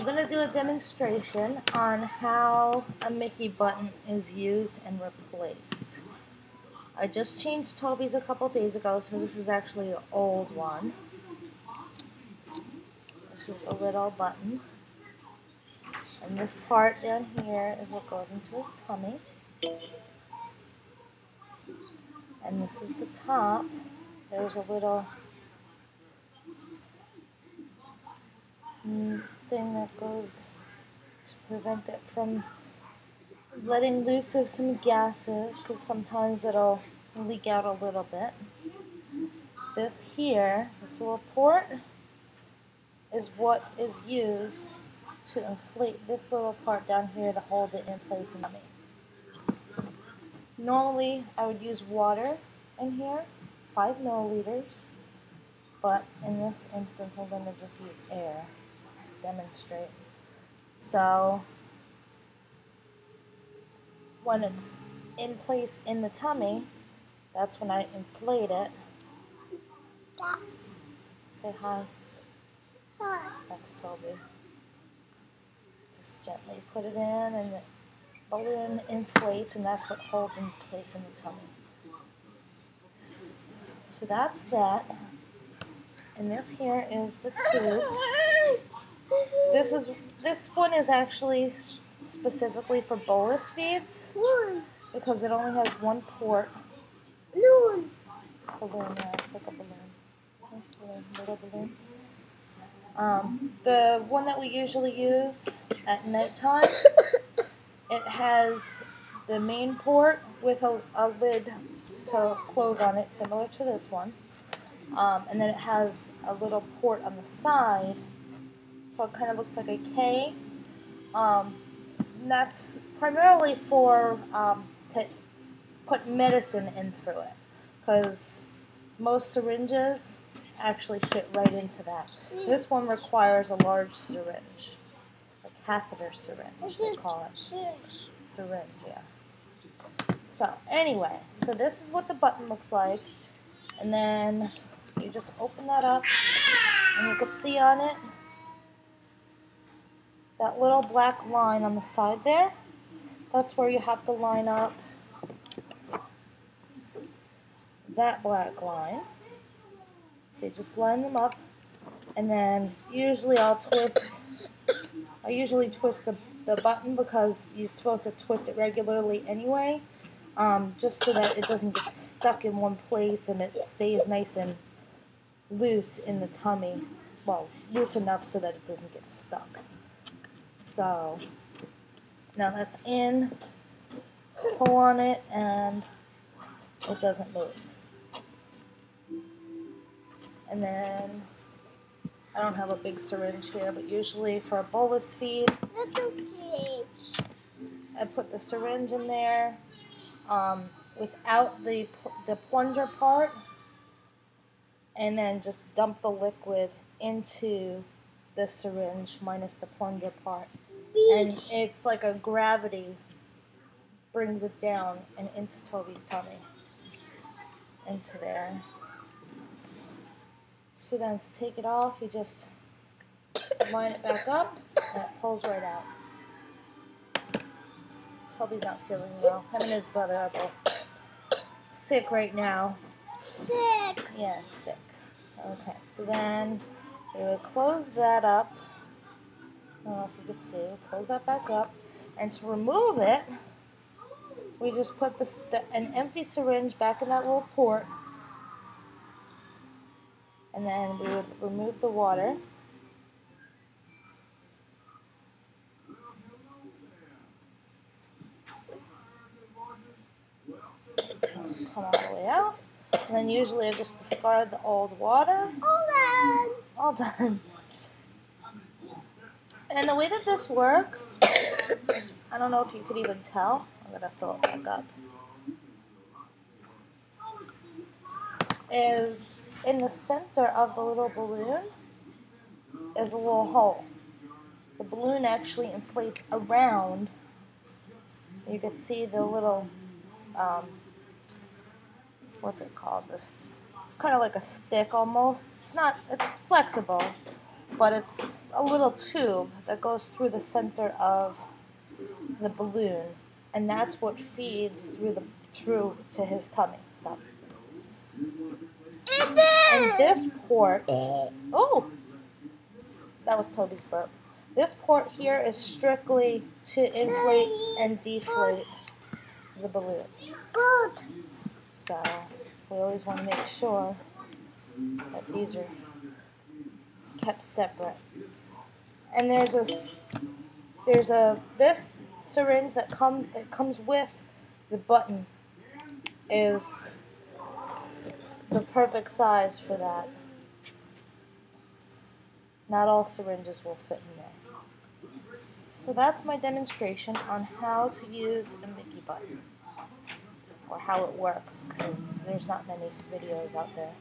I'm going to do a demonstration on how a Mickey button is used and replaced. I just changed Toby's a couple days ago, so this is actually an old one. It's just a little button. And this part down here is what goes into his tummy. And this is the top. There's a little thing that goes to prevent it from letting loose of some gases, because sometimes it'll leak out a little bit. This here, this little port, is what is used to inflate this little part down here to hold it in place in me. Normally I would use water in here, 5 milliliters, but in this instance I'm going to just use air to demonstrate. So when it's in place in the tummy, that's when I inflate it. Yes. Say hi. Hi. That's Toby. Just gently put it in and the balloon inflates, and that's what holds in place in the tummy. So that's that. And this here is the tube. This one is actually specifically for bolus feeds because it only has one port. Balloon. Balloon, yeah, it's like a balloon. Little balloon. The one that we usually use at nighttime, it has the main port with a lid to close on it, similar to this one. And then it has a little port on the side, so it kind of looks like a K. And that's primarily for to put medicine in through it, because most syringes actually fit right into that. This one requires a large syringe, a catheter syringe they call it. Syringe, yeah. So anyway, so this is what the button looks like, and then you just open that up, and you can see on it that little black line on the side there. That's where you have to line up that black line. So you just line them up, and then usually I usually twist the button, because you're supposed to twist it regularly anyway, just so that it doesn't get stuck in one place and it stays nice and loose in the tummy. Well, loose enough so that it doesn't get stuck. So now that's in, pull on it, and it doesn't move. And then, I don't have a big syringe here, but usually for a bolus feed, I put the syringe in there without the plunger part, and then just dump the liquid into the syringe minus the plunger part. And it's like a gravity brings it down and into Toby's tummy, into there. So then to take it off, you just line it back up, and it pulls right out. Toby's not feeling well. Him and his brother are both sick right now. Sick. Yeah, sick. Okay, so then we would close that up. I don't know if you could see. Close that back up. And to remove it, we just put an empty syringe back in that little port. And then we would remove the water. Come all the way out. And then usually I just discard the old water. All done. And the way that this works, I don't know if you could even tell. I'm going to fill it back up. Is in the center of the little balloon is a little hole. The balloon actually inflates around. You can see the little, what's it called? It's kind of like a stick almost. It's flexible. but it's a little tube that goes through the center of the balloon, and that's what feeds through to his tummy. Stop. And this port, oh, that was Toby's burp. This port here is strictly to inflate and deflate the balloon. Boat. So we always want to make sure that these are kept separate. And this syringe that comes with the button is the perfect size for that. Not all syringes will fit in there. So that's my demonstration on how to use a Mickey button, or how it works, because there's not many videos out there.